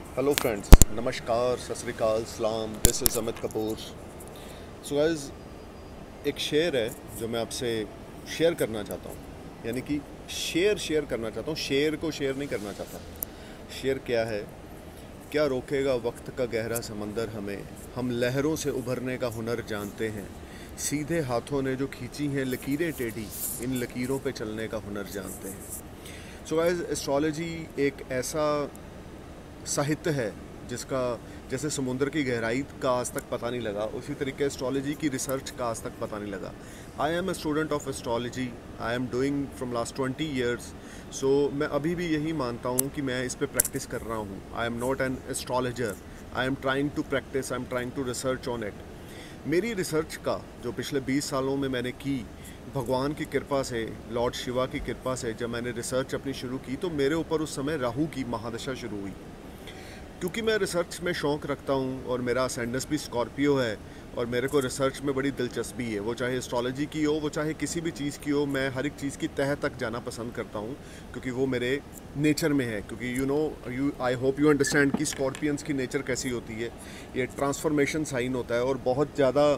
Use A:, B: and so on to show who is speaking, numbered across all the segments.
A: Hello friends, नमस्कार, सत श्री अकाल, सलाम। This is Amit Kapoor. So guys, एक शेर है जो मैं आपसे शेयर करना चाहता हूँ। यानी कि शेयर करना चाहता हूँ, शेर को शेयर नहीं करना चाहता। शेर क्या है? क्या रोकेगा वक्त का गहरा समंदर हमें, हम लहरों से उभरने का हुनर जानते हैं। सीधे हाथों ने जो खींची हैं लकीरें टेढ़ी, इन लकीरों पे चलने का हुनर जानते हैं। सो गाइस, एस्ट्रोलॉजी एक ऐसा साहित्य है जिसका जैसे समुद्र की गहराई का आज तक पता नहीं लगा, उसी तरीके एस्ट्रोलॉजी की रिसर्च का आज तक पता नहीं लगा। I am a student of astrology, I am doing from last 20 years. So मैं अभी भी यही मानता हूँ कि मैं इस पर प्रैक्टिस कर रहा हूँ। I am not an astrologer, I am trying to practice, I am trying to research on it. मेरी रिसर्च का जो पिछले 20 सालों में मैंने की, भगवान की कृपा से, लॉर्ड शिवा की कृपा से, जब मैंने रिसर्च अपनी शुरू की तो मेरे ऊपर उस समय राहु की महादशा शुरू हुई। क्योंकि मैं रिसर्च में शौक़ रखता हूँ और मेरा असेंडेंस भी स्कॉर्पियो है और मेरे को रिसर्च में बड़ी दिलचस्पी है, वो चाहे एस्ट्रोलॉजी की हो, वो चाहे किसी भी चीज़ की हो, मैं हर एक चीज़ की तह तक जाना पसंद करता हूँ क्योंकि वो मेरे नेचर में है। क्योंकि you I hope you understand कि स्कॉर्पियंस की नेचर कैसी होती है। ये ट्रांसफॉर्मेशन साइन होता है और बहुत ज़्यादा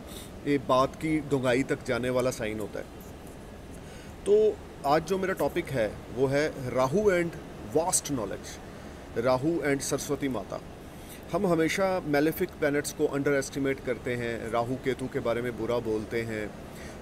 A: ये बात की डूंघाई तक जाने वाला साइन होता है। तो आज जो मेरा टॉपिक है वो है Rahu and vast knowledge, Rahu and Saraswati माता। हम हमेशा मेलेफिक प्लैनेट्स को अंडर एस्टिमेट करते हैं, राहु केतु के बारे में बुरा बोलते हैं।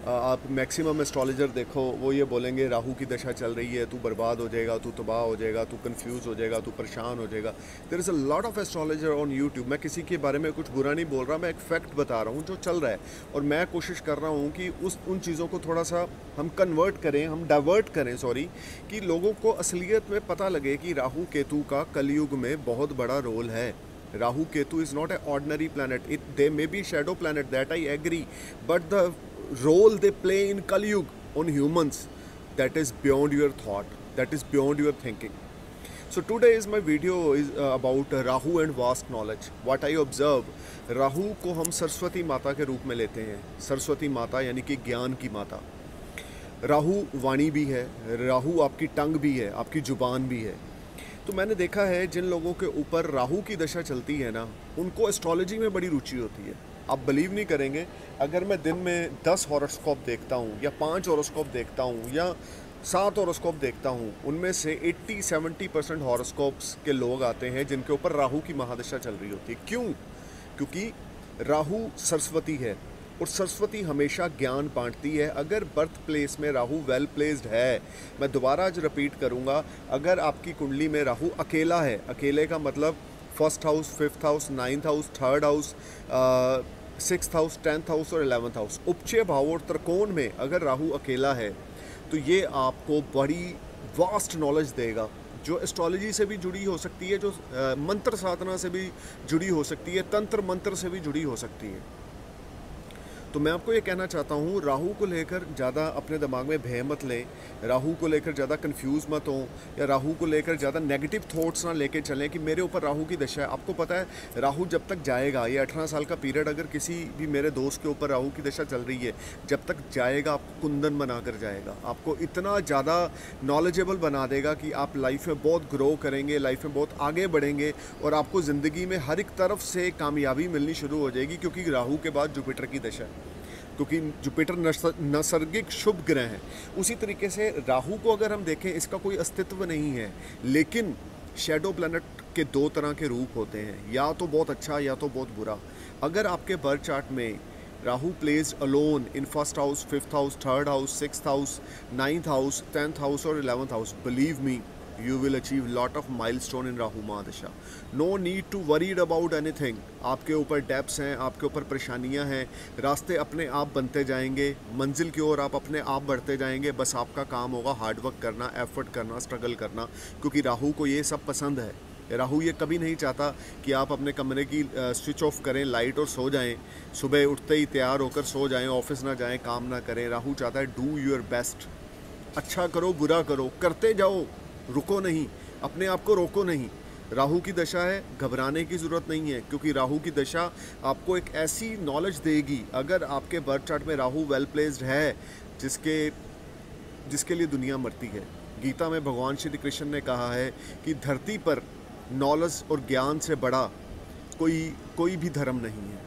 A: आप मैक्सिमम एस्ट्रोलॉजर देखो, वो ये बोलेंगे राहु की दशा चल रही है, तू बर्बाद हो जाएगा, तू तबाह हो जाएगा, तू कंफ्यूज हो जाएगा, तू परेशान हो जाएगा। There is a lot of astrologer on YouTube. मैं किसी के बारे में कुछ बुरा नहीं बोल रहा, मैं एक फैक्ट बता रहा हूँ जो चल रहा है और मैं कोशिश कर रहा हूँ कि उन चीज़ों को थोड़ा सा हम कन्वर्ट करें, हम डाइवर्ट करें, कि लोगों को असलियत में पता लगे कि राहु केतु का कलयुग में बहुत बड़ा रोल है। Rahu Ketu is not a ordinary planet. They may be shadow planet, that I agree, but the role they play in Kali Yuga on humans, that is beyond your thought, that is beyond your thinking. So today is my video is about Rahu and vast knowledge. What I observe, Rahu को हम सरस्वती माता के रूप में लेते हैं। सरस्वती माता यानी कि ज्ञान की माता। राहु वाणी भी है, राहु आपकी टंग भी है, आपकी जुबान भी है। तो मैंने देखा है जिन लोगों के ऊपर राहु की दशा चलती है ना, उनको एस्ट्रोलॉजी में बड़ी रुचि होती है। आप बिलीव नहीं करेंगे, अगर मैं दिन में 10 हॉरोस्कोप देखता हूँ या 5 हॉरोस्कोप देखता हूँ या 7 हॉरोस्कोप देखता हूँ, उनमें से 80-70% हॉरोस्कोप्स के लोग आते हैं जिनके ऊपर राहु की महादशा चल रही होती है। क्यों? क्योंकि राहु सरस्वती है और सरस्वती हमेशा ज्ञान बांटती है। अगर बर्थ प्लेस में राहु वेल प्लेस्ड है, मैं दोबारा आज रिपीट करूंगा, अगर आपकी कुंडली में राहु अकेला है, अकेले का मतलब first house, fifth house, ninth house, third house, sixth house, 10th house और 11th हाउस, उपचय भाव और त्रिकोण में अगर राहु अकेला है तो ये आपको बड़ी वास्ट नॉलेज देगा जो एस्ट्रोलॉजी से भी जुड़ी हो सकती है, जो मंत्र साधना से भी जुड़ी हो सकती है, तंत्र मंत्र से भी जुड़ी हो सकती है। तो मैं आपको ये कहना चाहता हूँ, राहु को लेकर ज़्यादा अपने दिमाग में भय मत लें, राहु को लेकर ज़्यादा कंफ्यूज मत हो, या राहु को लेकर ज़्यादा नेगेटिव थॉट्स ना लेके चलें कि मेरे ऊपर राहु की दशा है। आपको पता है राहु जब तक जाएगा, ये 18 साल का पीरियड अगर किसी भी मेरे दोस्त के ऊपर राहु की दशा चल रही है, जब तक जाएगा आपको कुंदन बना कर जाएगा, आपको इतना ज़्यादा नॉलेजेबल बना देगा कि आप लाइफ में बहुत ग्रो करेंगे, लाइफ में बहुत आगे बढ़ेंगे और आपको ज़िंदगी में हर एक तरफ से कामयाबी मिलनी शुरू हो जाएगी। क्योंकि राहु के बाद जुपिटर की दशा है, क्योंकि जुपिटर नैसर्गिक शुभ ग्रह है। उसी तरीके से राहु को अगर हम देखें, इसका कोई अस्तित्व नहीं है, लेकिन शैडो प्लैनेट के 2 तरह के रूप होते हैं, या तो बहुत अच्छा या तो बहुत बुरा। अगर आपके बर्थ चार्ट में Rahu placed alone in first house, fifth house, third house, sixth house, 9th house, 10th house और 11th house, believe me, you will achieve lot of milestone in Rahu mahadasha. No need to worried about anything। आपके ऊपर debts हैं, आपके ऊपर परेशानियां हैं, रास्ते अपने आप बनते जाएंगे, मंजिल की ओर आप अपने आप बढ़ते जाएंगे। बस आपका काम होगा हार्डवर्क करना, एफर्ट करना, स्ट्रगल करना, क्योंकि राहु को ये सब पसंद है। राहु ये कभी नहीं चाहता कि आप अपने कमरे की स्विच ऑफ करें लाइट और सो जाएं, सुबह उठते ही तैयार होकर सो जाएं, ऑफिस ना जाएं, काम ना करें। राहु चाहता है डू योर बेस्ट, अच्छा करो, बुरा करो, करते जाओ, रुको नहीं, अपने आप को रोको नहीं। राहु की दशा है, घबराने की ज़रूरत नहीं है, क्योंकि राहु की दशा आपको एक ऐसी नॉलेज देगी। अगर आपके बर्थ चार्ट में राहु वेल प्लेस्ड है, जिसके लिए दुनिया मरती है। गीता में भगवान श्री कृष्ण ने कहा है कि धरती पर नॉलेज और ज्ञान से बड़ा कोई भी धर्म नहीं है।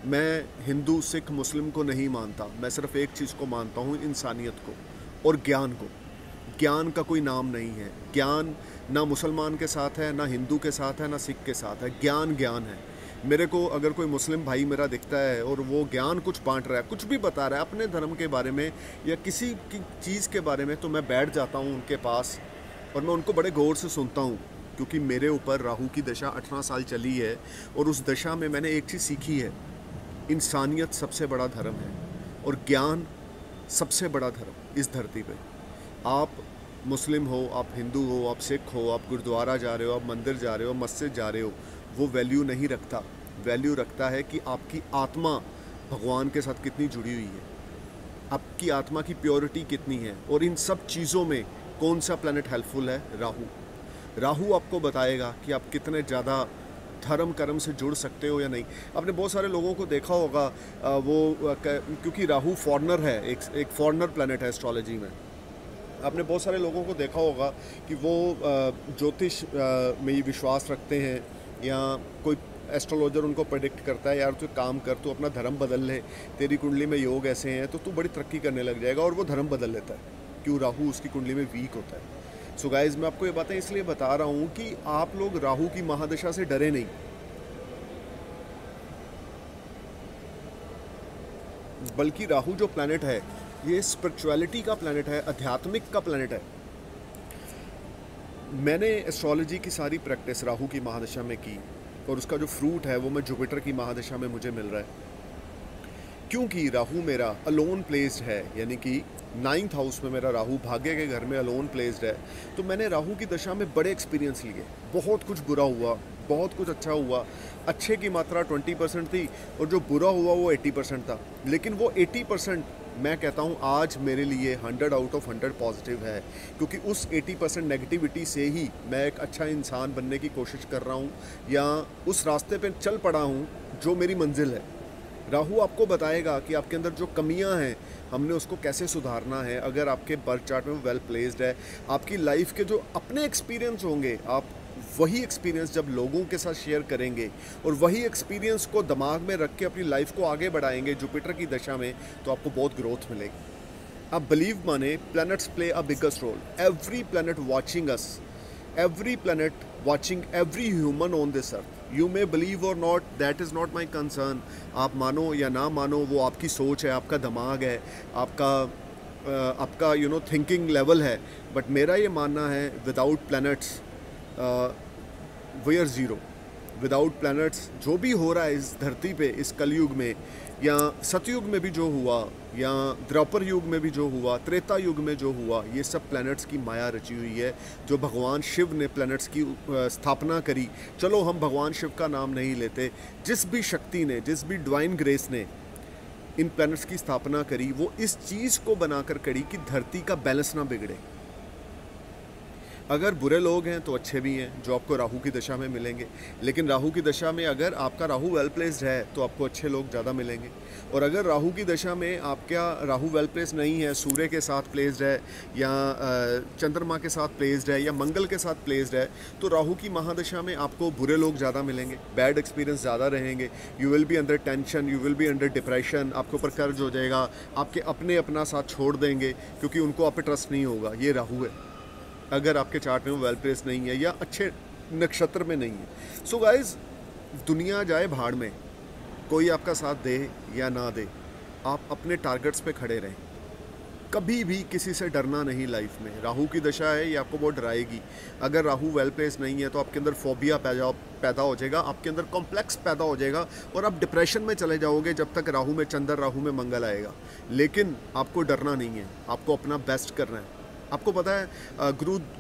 A: मैं हिंदू, सिख, मुस्लिम को नहीं मानता, मैं सिर्फ एक चीज़ को मानता हूँ, इंसानियत को और ज्ञान को। ज्ञान का कोई नाम नहीं है। ज्ञान ना मुसलमान के साथ है, ना हिंदू के साथ है, ना सिख के साथ है। ज्ञान ज्ञान है। मेरे को अगर कोई मुस्लिम भाई मेरा दिखता है और वो ज्ञान कुछ बांट रहा है, कुछ भी बता रहा है अपने धर्म के बारे में या किसी की चीज़ के बारे में, तो मैं बैठ जाता हूँ उनके पास और मैं उनको बड़े गौर से सुनता हूँ, क्योंकि मेरे ऊपर राहु की दशा 18 साल चली है और उस दशा में मैंने एक चीज़ सीखी है, इंसानियत सबसे बड़ा धर्म है और ज्ञान सबसे बड़ा धर्म इस धरती पे। आप मुस्लिम हो, आप हिंदू हो, आप सिख हो, आप गुरुद्वारा जा रहे हो, आप मंदिर जा रहे हो, मस्जिद जा रहे हो, वो वैल्यू नहीं रखता। वैल्यू रखता है कि आपकी आत्मा भगवान के साथ कितनी जुड़ी हुई है, आपकी आत्मा की प्योरिटी कितनी है। और इन सब चीज़ों में कौन सा प्लैनेट हेल्पफुल है? राहु आपको बताएगा कि आप कितने ज़्यादा धर्म कर्म से जुड़ सकते हो या नहीं। आपने बहुत सारे लोगों को देखा होगा, क्योंकि राहु फॉरनर है, एक फॉरनर प्लैनेट है एस्ट्रोलॉजी में। आपने बहुत सारे लोगों को देखा होगा कि वो ज्योतिष में विश्वास रखते हैं या कोई एस्ट्रोलॉजर उनको प्रेडिक्ट करता है, यार तू काम कर, तू अपना धर्म बदल ले, तेरी कुंडली में योग ऐसे हैं तो तू बड़ी तरक्की करने लग जाएगा, और वो धर्म बदल लेता है। क्यों? राहु उसकी कुंडली में वीक होता है। सो गाइज, मैं आपको ये बातें इसलिए बता रहा हूँ कि आप लोग राहु की महादशा से डरे नहीं। बल्कि राहु जो प्लैनेट है ये स्पिरिचुअलिटी का प्लैनेट है, आध्यात्मिक का प्लैनेट है। मैंने एस्ट्रोलॉजी की सारी प्रैक्टिस राहु की महादशा में की और उसका जो फ्रूट है वो मैं जुपिटर की महादशा में मुझे मिल रहा है। क्योंकि राहु मेरा अलोन प्लेस्ड है, यानी कि 9th हाउस में मेरा राहु भाग्य के घर में अलोन प्लेस्ड है, तो मैंने राहु की दशा में बड़े एक्सपीरियंस लिए। बहुत कुछ बुरा हुआ, बहुत कुछ अच्छा हुआ। अच्छे की मात्रा 20% थी और जो बुरा हुआ वो 80% था। लेकिन वो 80% मैं कहता हूँ आज मेरे लिए 100 आउट ऑफ 100 पॉजिटिव है, क्योंकि उस 80% नेगेटिविटी से ही मैं एक अच्छा इंसान बनने की कोशिश कर रहा हूँ या उस रास्ते पे चल पड़ा हूँ जो मेरी मंजिल है। राहु आपको बताएगा कि आपके अंदर जो कमियां हैं हमने उसको कैसे सुधारना है। अगर आपके बर्थ चार्ट में वेल प्लेस्ड है, आपकी लाइफ के जो अपने एक्सपीरियंस होंगे, आप वही एक्सपीरियंस जब लोगों के साथ शेयर करेंगे और वही एक्सपीरियंस को दिमाग में रख के अपनी लाइफ को आगे बढ़ाएंगे जुपिटर की दशा में, तो आपको बहुत ग्रोथ मिलेगी। आप बिलीव माने, planets play a biggest role. Every planet watching us, every planet watching every human on this earth. You may believe or not, that is not my concern. आप मानो या ना मानो वो आपकी सोच है, आपका दिमाग है, आपका थिंकिंग लेवल है। बट मेरा ये मानना है without planets we are zero. Without planets जो भी हो रहा है इस धरती पे, इस कलयुग में या सतयुग में भी जो हुआ या द्वापर युग में भी जो हुआ, त्रेता युग में जो हुआ, ये सब प्लैनेट्स की माया रची हुई है जो भगवान शिव ने प्लैनेट्स की स्थापना करी। चलो हम भगवान शिव का नाम नहीं लेते, जिस भी शक्ति ने, जिस भी डिवाइन ग्रेस ने इन प्लैनेट्स की स्थापना करी, वो इस चीज़ को बनाकर करी कि धरती का बैलेंस ना बिगड़े। अगर बुरे लोग हैं तो अच्छे भी हैं जो आपको राहु की दशा में मिलेंगे, लेकिन राहु की दशा में अगर आपका राहु वेल प्लेस्ड है तो आपको अच्छे लोग ज़्यादा मिलेंगे। और अगर राहु की दशा में आपका राहु वेल प्लेस्ड नहीं है, सूर्य के साथ प्लेस्ड है या चंद्रमा के साथ प्लेस्ड है या मंगल के साथ प्लेस्ड है, तो राहु की महादशा में आपको बुरे लोग ज़्यादा मिलेंगे, बैड एक्सपीरियंस ज़्यादा रहेंगे। You will be under tension, you will be under depression, आपके ऊपर कर्ज हो जाएगा, आपके अपने अपना साथ छोड़ देंगे क्योंकि उनको आप पे ट्रस्ट नहीं होगा। ये राहु है अगर आपके चार्ट में वेल प्लेस्ड नहीं है या अच्छे नक्षत्र में नहीं है। सो गाइज, दुनिया जाए भाड़ में, कोई आपका साथ दे या ना दे, आप अपने टारगेट्स पे खड़े रहें। कभी भी किसी से डरना नहीं लाइफ में। राहु की दशा है, ये आपको बहुत डराएगी। अगर राहु वेल प्लेस्ड नहीं है तो आपके अंदर फोबिया पैदा हो जाएगा, आपके अंदर कॉम्प्लेक्स पैदा हो जाएगा और आप डिप्रेशन में चले जाओगे जब तक राहु में चंद्र, राहु में मंगल आएगा। लेकिन आपको डरना नहीं है, आपको अपना बेस्ट करना है। आपको पता है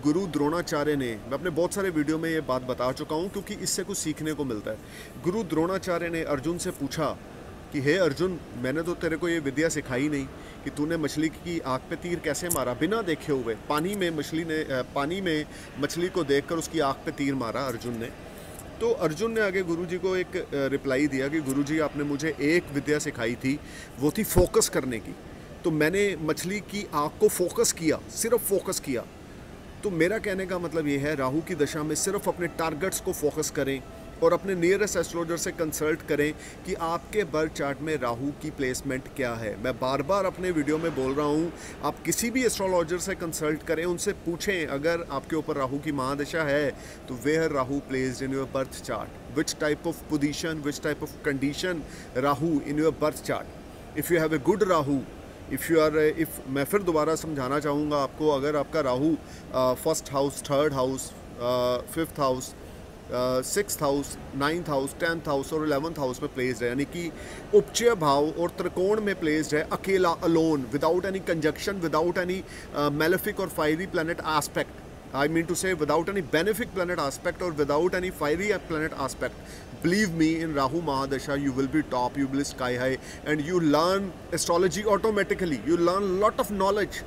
A: गुरु द्रोणाचार्य ने, मैं अपने बहुत सारे वीडियो में ये बात बता चुका हूँ क्योंकि इससे कुछ सीखने को मिलता है। गुरु द्रोणाचार्य ने अर्जुन से पूछा कि हे अर्जुन, मैंने तो तेरे को ये विद्या सिखाई नहीं कि तूने मछली की आँख पे तीर कैसे मारा बिना देखे हुए। पानी में मछली को देखकर उसकी आँख पे तीर मारा अर्जुन ने। तो अर्जुन ने आगे गुरुजी को एक रिप्लाई दिया कि गुरुजी, आपने मुझे एक विद्या सिखाई थी, वो थी फोकस करने की। तो मैंने मछली की आँख को फोकस किया, सिर्फ फोकस किया, तो मेरा कहने का मतलब ये है, राहु की दशा में सिर्फ अपने टारगेट्स को फोकस करें और अपने नियरेस्ट एस्ट्रोलॉजर से कंसल्ट करें कि आपके बर्थ चार्ट में राहु की प्लेसमेंट क्या है। मैं बार बार अपने वीडियो में बोल रहा हूँ, आप किसी भी एस्ट्रोलॉजर से कंसल्ट करें, उनसे पूछें अगर आपके ऊपर राहु की महादशा है तो where Rahu placed in your birth chart, which type of position, which type of condition Rahu in your birth chart. If you have a good Rahu, मैं फिर दोबारा समझाना चाहूँगा आपको, अगर आपका Rahu first house, third house, fifth house, sixth house, ninth house, 10th house और 11th house में प्लेस्ड है, यानी कि उपचय भाव और त्रिकोण में प्लेस्ड है, अकेला, alone, without any conjunction, without any malefic और fiery planet aspect, I mean to say without any benefic planet aspect or without any fiery planet aspect. Believe me, in Rahu Mahadasha you will be top, you will be sky high, and you learn astrology automatically. You learn a lot of knowledge.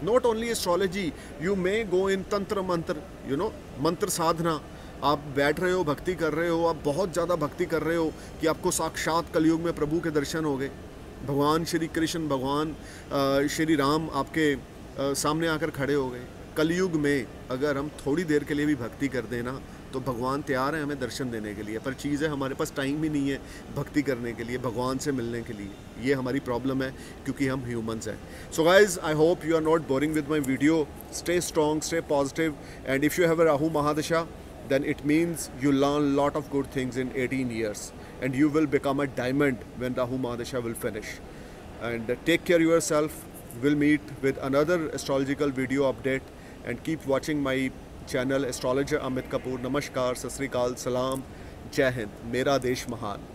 A: Not only astrology, you may go in tantra mantra, मंत्र साधना। आप बैठ रहे हो, भक्ति कर रहे हो, आप बहुत ज़्यादा भक्ति कर रहे हो कि आपको साक्षात कलयुग में प्रभु के दर्शन हो गए, भगवान श्री कृष्ण, भगवान श्री राम आपके सामने आकर खड़े हो गए। कलयुग में अगर हम थोड़ी देर के लिए भी भक्ति कर देना तो भगवान तैयार है हमें दर्शन देने के लिए, पर चीज़ है हमारे पास टाइम ही नहीं है भक्ति करने के लिए, भगवान से मिलने के लिए। ये हमारी प्रॉब्लम है क्योंकि हम ह्यूमंस हैं। So guys, I hope you are not boring with my video. Stay strong, stay positive, and if you have a Rahu mahadasha then it means you learn a lot of good things in 18 years and you will become a diamond when Rahu Mahadasha will finish. And take care yourself. We'll meet with another astrological video update and keep watching my channel Astrologer Amit Kapoor. Namaskar, Sat Sri Akal, Salam, Jai Hind, Mera Desh Mahan.